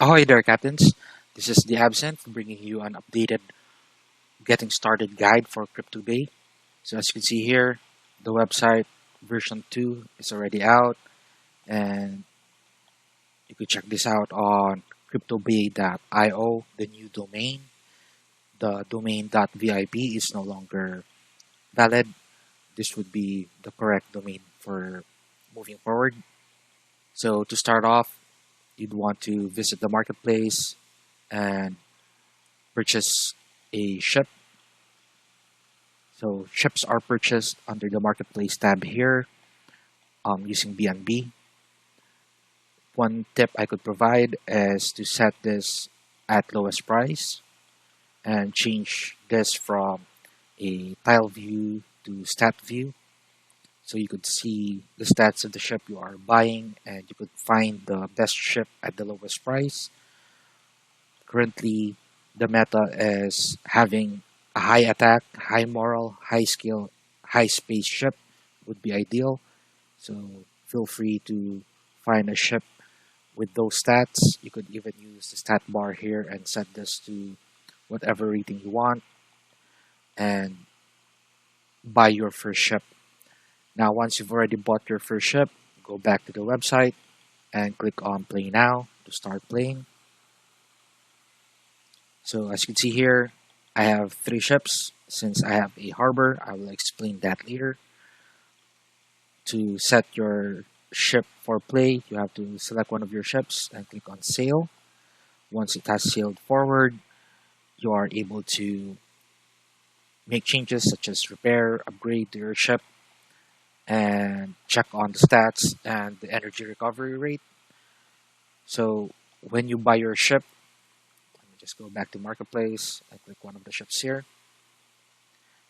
Ahoy there, Captains. This is the Absent bringing you an updated getting started guide for Cryptobay. So as you can see here, the website version 2 is already out, and you can check this out on cryptobay.io, the new domain. The domain.vip is no longer valid. This would be the correct domain for moving forward. So to start off, you'd want to visit the marketplace and purchase a ship. So ships are purchased under the marketplace tab here using BNB. One tip I could provide is to set this at lowest price and change this from a tile view to stat view. So you could see the stats of the ship you are buying and you could find the best ship at the lowest price. Currently, the meta is having a high attack, high moral, high skill, high space ship would be ideal. So feel free to find a ship with those stats. You could even use the stat bar here and set this to whatever rating you want and buy your first ship. Now, once you've already bought your first ship, go back to the website and click on Play Now to start playing. So as you can see here, I have 3 ships. Since I have a harbor, I will explain that later. To set your ship for play, you have to select one of your ships and click on sail. Once it has sailed forward, you are able to make changes such as repair, upgrade to your ship, and check on the stats and the energy recovery rate. So when you buy your ship, let me just go back to marketplace and click one of the ships here.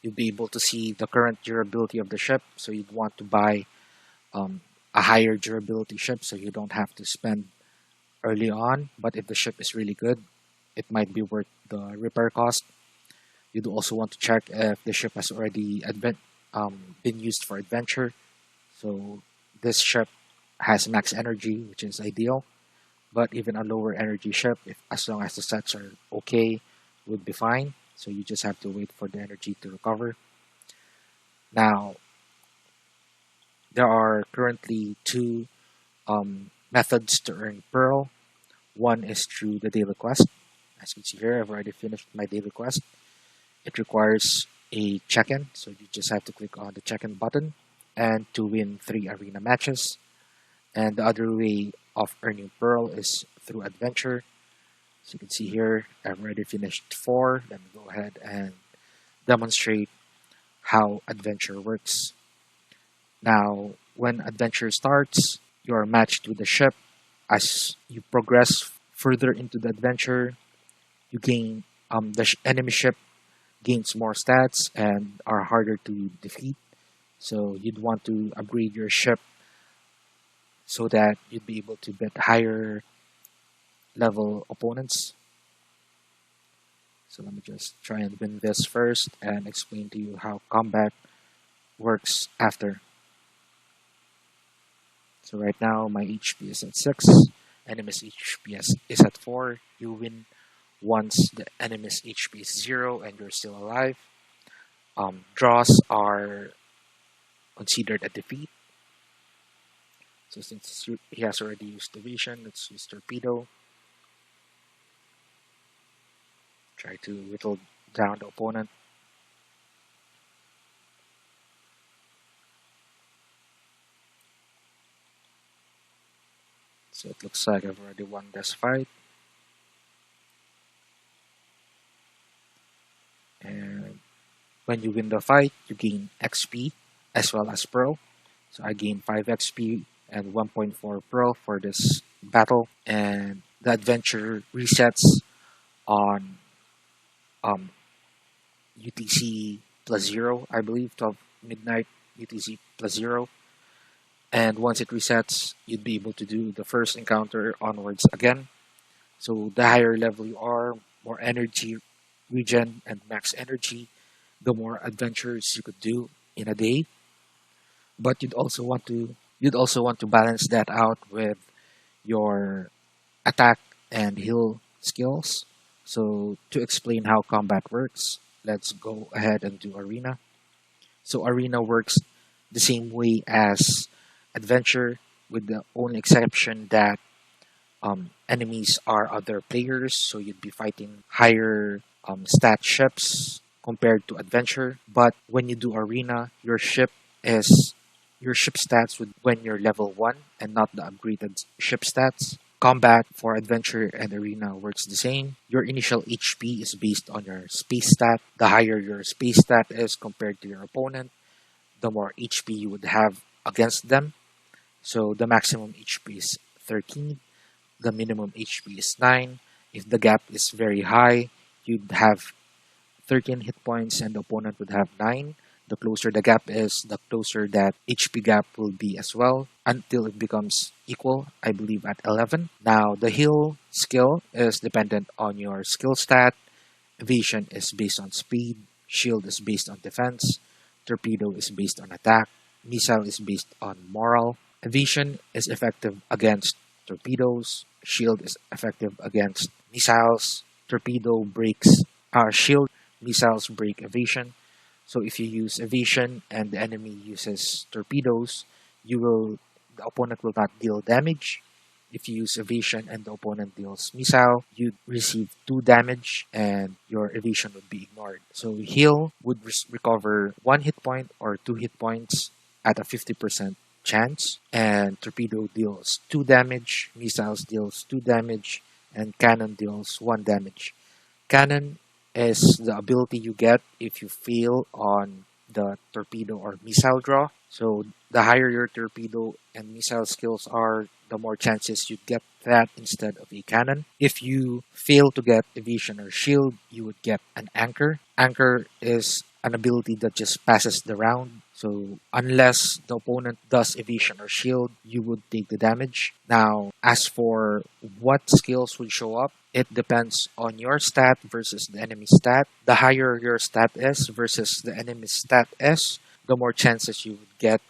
You'll be able to see the current durability of the ship. So you'd want to buy a higher durability ship so you don't have to spend early on. But if the ship is really good, it might be worth the repair cost. You'd also want to check if the ship has already been used for adventure. So this ship has max energy, which is ideal. But even a lower energy ship, if as long as the stats are okay, would be fine. So you just have to wait for the energy to recover. Now, there are currently 2 methods to earn Pearl. One is through the daily quest. As you can see here, I've already finished my daily quest. It requires a check-in, so you just have to click on the check-in button and to win 3 arena matches. And the other way of earning Pearl is through adventure. So you can see here, I've already finished 4. Let me go ahead and demonstrate how adventure works. Now, when adventure starts, you are matched with the ship. As you progress further into the adventure, you gain the enemy ship gains more stats and are harder to defeat. So you'd want to upgrade your ship so that you'd be able to beat higher level opponents. So let me just try and win this first and explain to you how combat works after. So right now my HP is at 6, enemy's HP is at 4. You win once the enemy's HP is 0 and you're still alive. Draws are considered a defeat. So since he has already used division, let's use torpedo. Try to whittle down the opponent. So it looks like I've already won this fight. And when you win the fight, you gain XP as well as Pearl. So I gain 5 XP and 1.4 Pearl for this battle. And the adventure resets on UTC plus 0, I believe, 12 midnight UTC plus 0. And once it resets, you'd be able to do the first encounter onwards again. So the higher level you are, more energy regen and max energy, the more adventures you could do in a day. But you'd also want to balance that out with your attack and heal skills. So to explain how combat works, let's go ahead and do arena. So arena works the same way as adventure, with the only exception that enemies are other players, so you'd be fighting higher stat ships compared to adventure. But when you do arena, is your ship stats would when you're level 1 and not the upgraded ship stats. Combat for adventure and arena works the same. Your initial HP is based on your space stat. The higher your space stat is compared to your opponent, the more HP you would have against them. So the maximum HP is 13, the minimum HP is 9. If the gap is very high, you'd have 13 hit points and the opponent would have 9. The closer the gap is, the closer that HP gap will be as well until it becomes equal, I believe at 11. Now, the heal skill is dependent on your skill stat. Evasion is based on speed. Shield is based on defense. Torpedo is based on attack. Missile is based on moral. Evasion is effective against torpedoes. Shield is effective against missiles. Torpedo breaks shield. Missiles break evasion. So if you use evasion and the enemy uses torpedoes, the opponent will not deal damage. If you use evasion and the opponent deals missile, you receive 2 damage and your evasion would be ignored. So heal would recover 1 hit point or 2 hit points at a 50% chance, and torpedo deals 2 damage, missiles deals 2 damage, and cannon deals 1 damage. Cannon is the ability you get if you fail on the torpedo or missile draw. So the higher your torpedo and missile skills are, the more chances you get that instead of a cannon. If you fail to get evasion or shield, you would get an anchor. Anchor is an ability that just passes the round. So unless the opponent does evasion or shield, you would take the damage. Now, as for what skills would show up, it depends on your stat versus the enemy stat. The higher your stat is versus the enemy's stat is, the more chances you would get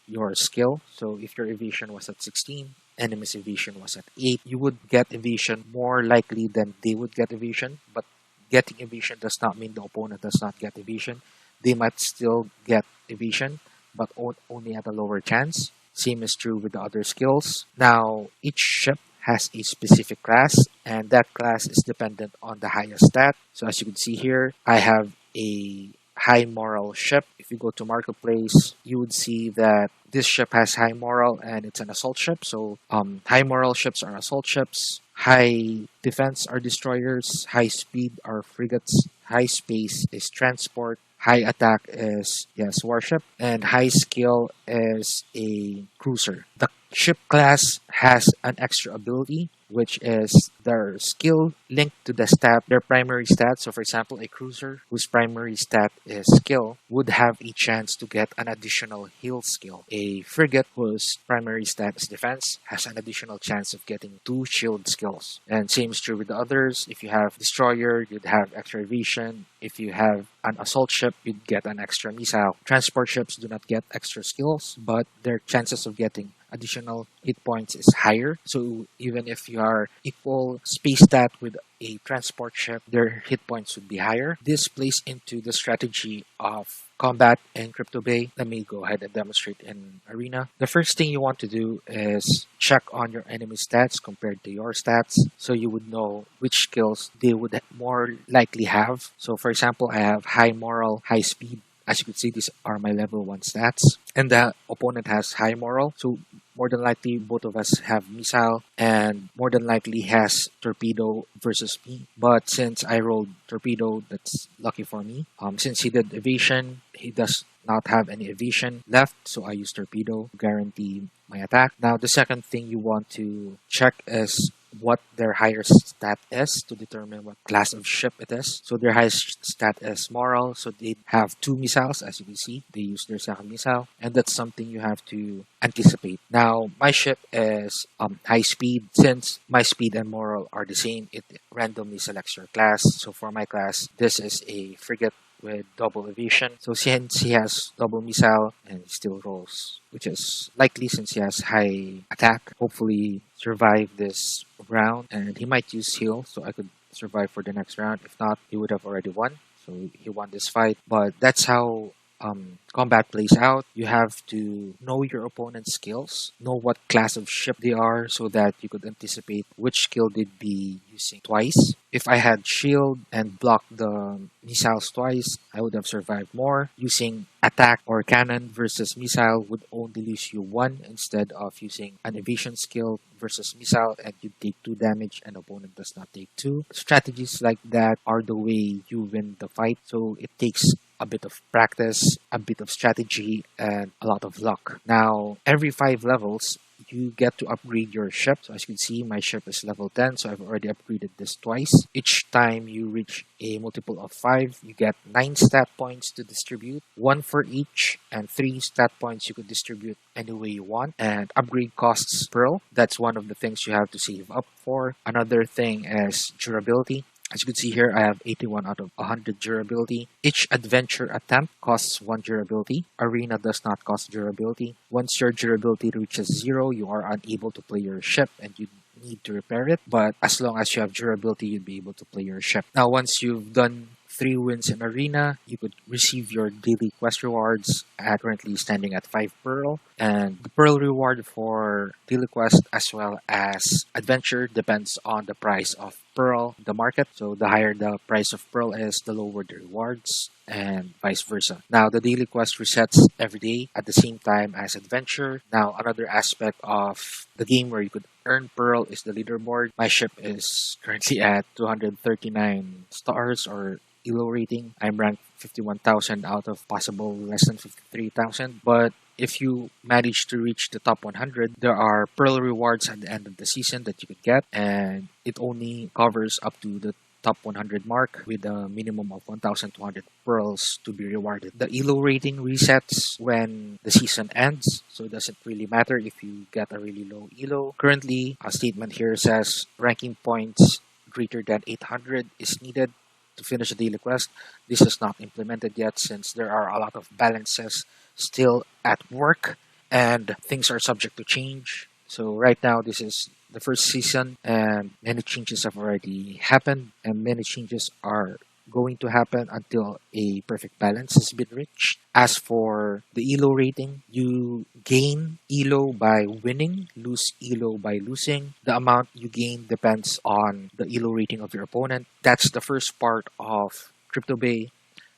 your skill. So if your evasion was at 16, enemy's evasion was at 8, you would get evasion more likely than they would get evasion. But getting evasion does not mean the opponent does not get evasion. They might still get evasion, but only at a lower chance. Same is true with the other skills. Now, each ship has a specific class, and that class is dependent on the highest stat. So as you can see here, I have a high moral ship. If you go to marketplace, you would see that this ship has high moral and it's an assault ship. So high moral ships are assault ships. High defense are destroyers. High speed are frigates. High space is transport. High attack is, yes, warship. And high skill is a cruiser. The ship class has an extra ability, which is their skill linked to the stat, their primary stat. So for example, a cruiser whose primary stat is skill would have a chance to get an additional heal skill. A frigate whose primary stat is defense has an additional chance of getting 2 shield skills. And same is true with the others. If you have destroyer, you'd have extra evasion. If you have an assault ship, you'd get an extra missile. Transport ships do not get extra skills, but their chances of getting additional hit points is higher. So even if you are equal space stat with a transport ship, their hit points would be higher. This plays into the strategy of combat in Cryptobay. Let me go ahead and demonstrate in Arena. The first thing you want to do is check on your enemy stats compared to your stats, so you would know which skills they would more likely have. So for example, I have high moral, high speed. As you can see, these are my level 1 stats. And the opponent has high moral. So more than likely, both of us have missile. And more than likely has torpedo versus me. But since I rolled torpedo, that's lucky for me. Since he did evasion, he does not have any evasion left. So I use torpedo to guarantee my attack. Now, the second thing you want to check is what their highest stat is to determine what class of ship it is. So their highest stat is moral, so they have 2 missiles. As you can see, they use their second missile, and that's something you have to anticipate. Now, my ship is high speed. Since my speed and moral are the same, it randomly selects your class. So for my class, this is a frigate. with double evasion. So since he has double missile and he still rolls, which is likely since he has high attack, hopefully survive this round. And he might use heal, so I could survive for the next round. If not, he would have already won. So he won this fight. But that's how combat plays out. You have to know your opponent's skills, know what class of ship they are, so that you could anticipate which skill they'd be using twice. If I had shield and blocked the missiles twice, I would have survived more. Using attack or cannon versus missile would only lose you one instead of using an evasion skill versus missile, and you take 2 damage and opponent does not take 2. Strategies like that are the way you win the fight, so it takes a bit of practice, a bit of strategy, and a lot of luck. Now, every 5 levels, you get to upgrade your ship. So as you can see, my ship is level 10, so I've already upgraded this twice. Each time you reach a multiple of 5, you get 9 stat points to distribute, 1 for each, and 3 stat points you could distribute any way you want. And upgrade costs pearl. That's one of the things you have to save up for. Another thing is durability. As you can see here, I have 81 out of 100 durability. Each adventure attempt costs 1 durability. Arena does not cost durability. Once your durability reaches 0, you are unable to play your ship and you need to repair it. But as long as you have durability, you'll be able to play your ship. Now, once you've done 3 wins in Arena, you could receive your daily quest rewards, currently standing at 5 pearl. And the pearl reward for daily quest as well as adventure depends on the price of pearl in the market. So the higher the price of pearl is, the lower the rewards, and vice versa. Now, the daily quest resets every day at the same time as adventure. Now, another aspect of the game where you could earn pearl is the leaderboard. My ship is currently at 239 stars or elo rating. I'm ranked 51,000 out of possible less than 53,000. But if you manage to reach the top 100, there are pearl rewards at the end of the season that you could get, and it only covers up to the top 100 mark with a minimum of 1,200 pearls to be rewarded. The elo rating resets when the season ends, so it doesn't really matter if you get a really low elo. Currently, a statement here says ranking points greater than 800 is needed to finish the daily quest. This is not implemented yet since there are a lot of balances still at work and things are subject to change. So right now, this is the first season and many changes have already happened and many changes are going to happen until a perfect balance has been reached. As for the elo rating, you gain elo by winning, lose elo by losing. The amount you gain depends on the elo rating of your opponent. That's the first part of Cryptobay.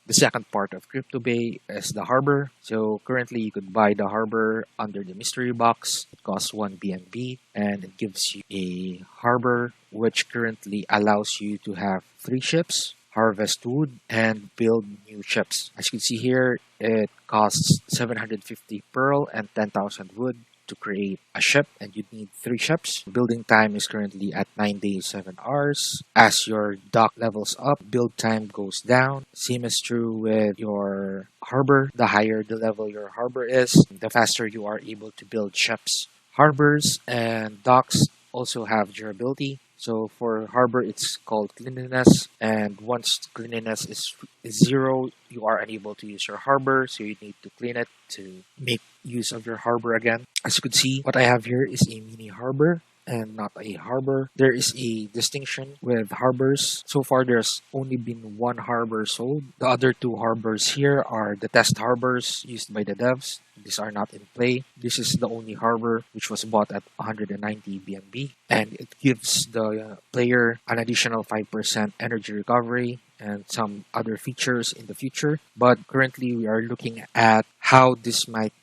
The second part of Cryptobay is the harbor. So currently you could buy the harbor under the mystery box. It costs 1 BNB and it gives you a harbor which currently allows you to have 3 ships, harvest wood, and build new ships. As you can see here, it costs 750 pearl and 10,000 wood to create a ship, and you need 3 ships. Building time is currently at 9 days, 7 hours. As your dock levels up, build time goes down. Same is true with your harbor. The higher the level your harbor is, the faster you are able to build ships. Harbors and docks also have durability. So for harbor, it's called cleanliness, and once cleanliness is 0, you are unable to use your harbor, so you need to clean it to make use of your harbor again. As you can see, what I have here is a mini harbor and not a harbor. There is a distinction with harbors. So far, there's only been 1 harbor sold. The other 2 harbors here are the test harbors used by the devs. These are not in play. This is the only harbor which was bought at 190 BNB, and it gives the player an additional 5% energy recovery and some other features in the future. But currently, we are looking at how this might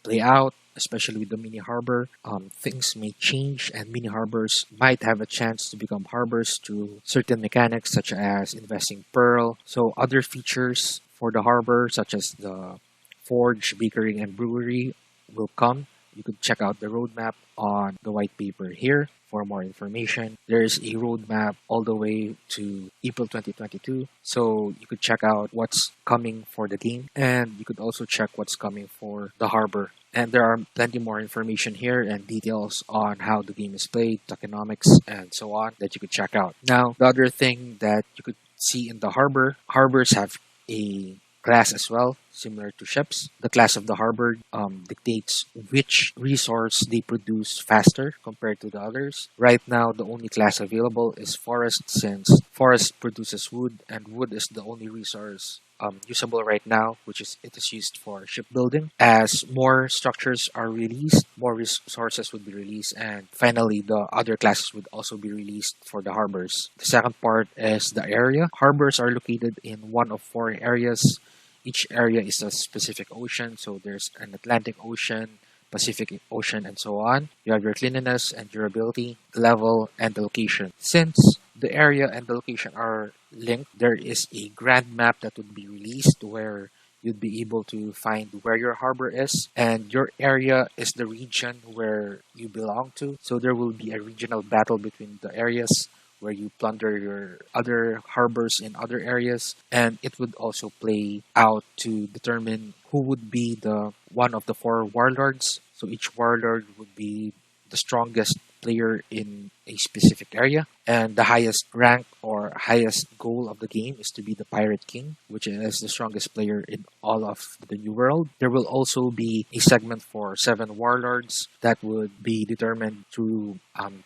play out, especially with the mini harbor. Things may change and mini harbors might have a chance to become harbors through certain mechanics such as investing pearl. So other features for the harbor such as the forge, bakery, and brewery will come. You could check out the roadmap on the white paper here for more information. There's a roadmap all the way to April 2022. So you could check out what's coming for the game, and you could also check what's coming for the harbor. And there are plenty more information here and details on how the game is played, tokenomics, and so on that you could check out. Now, the other thing that you could see in the harbor, harbors have a class as well, similar to ships. The class of the harbor dictates which resource they produce faster compared to the others. Right now, the only class available is forest, since forest produces wood, and wood is the only resource usable right now, which is it is used for shipbuilding. As more structures are released, more resources would be released, and finally, the other classes would also be released for the harbors. The second part is the area. Harbors are located in one of four areas. Each area is a specific ocean, so there's an Atlantic Ocean, Pacific Ocean, and so on. You have your cleanliness and durability, level, and the location. Since the area and the location are linked, there is a grand map that would be released where you'd be able to find where your harbor is, and your area is the region where you belong to. So there will be a regional battle between the areas where you plunder your other harbors in other areas, and it would also play out to determine who would be the one of the four warlords. So each warlord would be the strongest player in a specific area, and the highest rank or highest goal of the game is to be the pirate king, which is the strongest player in all of the new world. There will also be a segment for seven warlords that would be determined through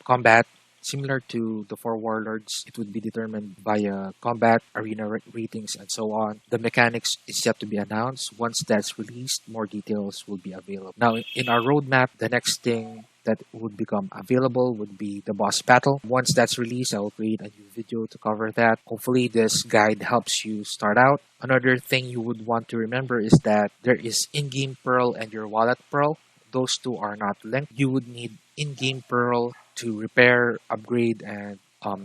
combat. Similar to the four warlords, it would be determined via combat, arena ratings, and so on. The mechanics is yet to be announced. Once that's released, more details will be available. Now, in our roadmap, the next thing that would become available would be the boss battle. Once that's released, I will create a new video to cover that. Hopefully, this guide helps you start out. Another thing you would want to remember is that there is in-game Pearl and your wallet Pearl. Those two are not linked. You would need in-game Pearl to repair, upgrade, and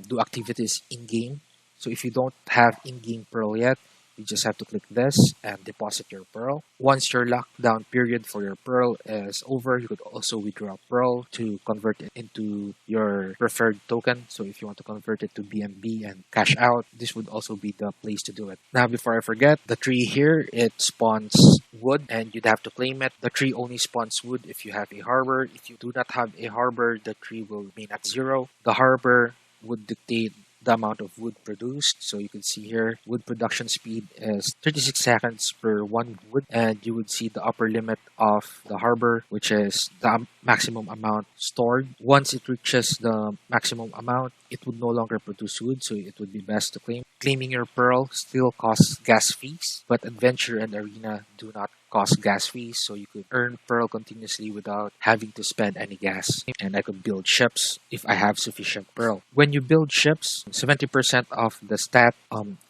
do activities in-game. So if you don't have in-game Pearl yet, you just have to click this and deposit your Pearl. Once your lockdown period for your Pearl is over, you could also withdraw Pearl to convert it into your preferred token. So if you want to convert it to BNB and cash out, this would also be the place to do it. Now, before I forget, the tree here, it spawns wood and you'd have to claim it. The tree only spawns wood if you have a harbor. If you do not have a harbor, the tree will remain at zero. The harbor would dictate the amount of wood produced. So you can see here, wood production speed is 36 seconds per one wood, and you would see the upper limit of the harbor, which is the maximum amount stored. Once it reaches the maximum amount, it would no longer produce wood, so it would be best to claim. Claiming your pearl still costs gas fees, but adventure and arena do not cost gas fees, so you could earn pearl continuously without having to spend any gas. And I could build ships if I have sufficient pearl. When you build ships, 70% of the stat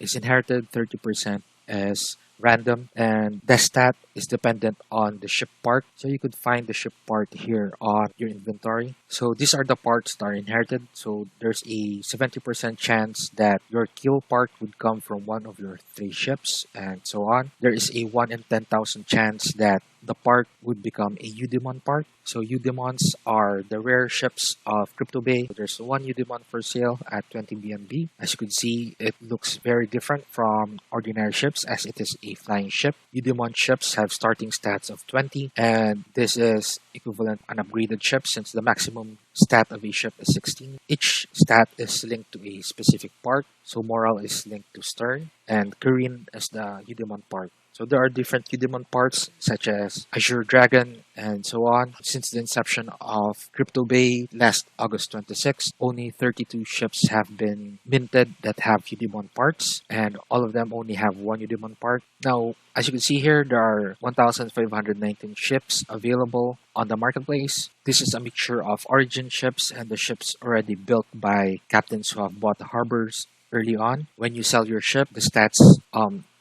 is inherited, 30% is random, and the stat is dependent on the ship part. So you could find the ship part here on your inventory. So these are the parts that are inherited. So there's a 70% chance that your kill part would come from one of your three ships, and so on. There is a 1 in 10,000 chance that the part would become a Eudemon part. So Eudemons are the rare ships of Cryptobay. There's one Eudemon for sale at 20 BNB. As you can see, it looks very different from ordinary ships as it is a flying ship. Eudemon ships have starting stats of 20, and this is equivalent an upgraded ship since the maximum stat of a ship is 16. Each stat is linked to a specific part. So Moral is linked to Stern, and Corinne is the Eudemon part. So there are different Eudemon parts such as Azure Dragon and so on. Since the inception of Cryptobay last August 26, only 32 ships have been minted that have Eudemon parts, and all of them only have one Eudemon part. Now, as you can see here, there are 1,519 ships available on the marketplace. This is a mixture of origin ships and the ships already built by captains who have bought the harbors early on. When you sell your ship, the stats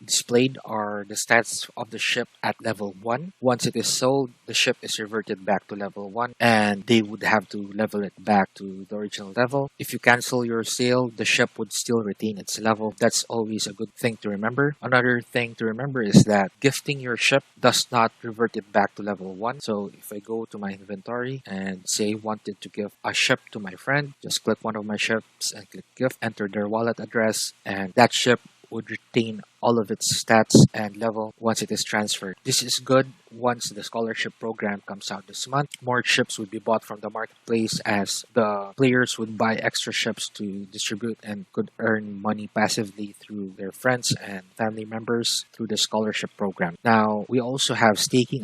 displayed are the stats of the ship at level 1. Once it is sold, the ship is reverted back to level 1, and they would have to level it back to the original level. If you cancel your sale, the ship would still retain its level. That's always a good thing to remember. Another thing to remember is that gifting your ship does not revert it back to level 1. So if I go to my inventory and say wanted to give a ship to my friend, just click one of my ships and click gift, enter their wallet address, and that ship would retain all of its stats and level once it is transferred. This is good once the scholarship program comes out this month. More ships would be bought from the marketplace as the players would buy extra ships to distribute and could earn money passively through their friends and family members through the scholarship program. Now, we also have staking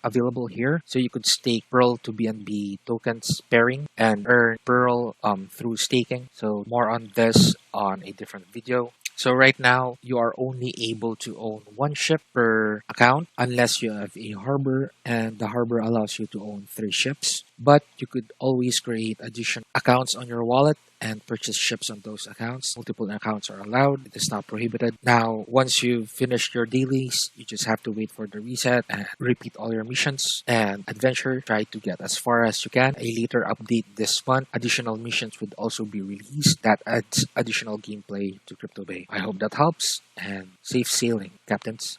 available here. So you could stake Pearl to BNB tokens pairing and earn Pearl through staking. So more on this on a different video. So right now, you are only able to own one ship per account unless you have a harbor, and the harbor allows you to own 3 ships. But you could always create additional accounts on your wallet and purchase ships on those accounts. Multiple accounts are allowed. It is not prohibited. Now, once you've finished your dailies, you just have to wait for the reset and repeat all your missions and adventure. Try to get as far as you can. A later update this month, additional missions would also be released that adds additional gameplay to Cryptobay. I hope that helps, and safe sailing, captains.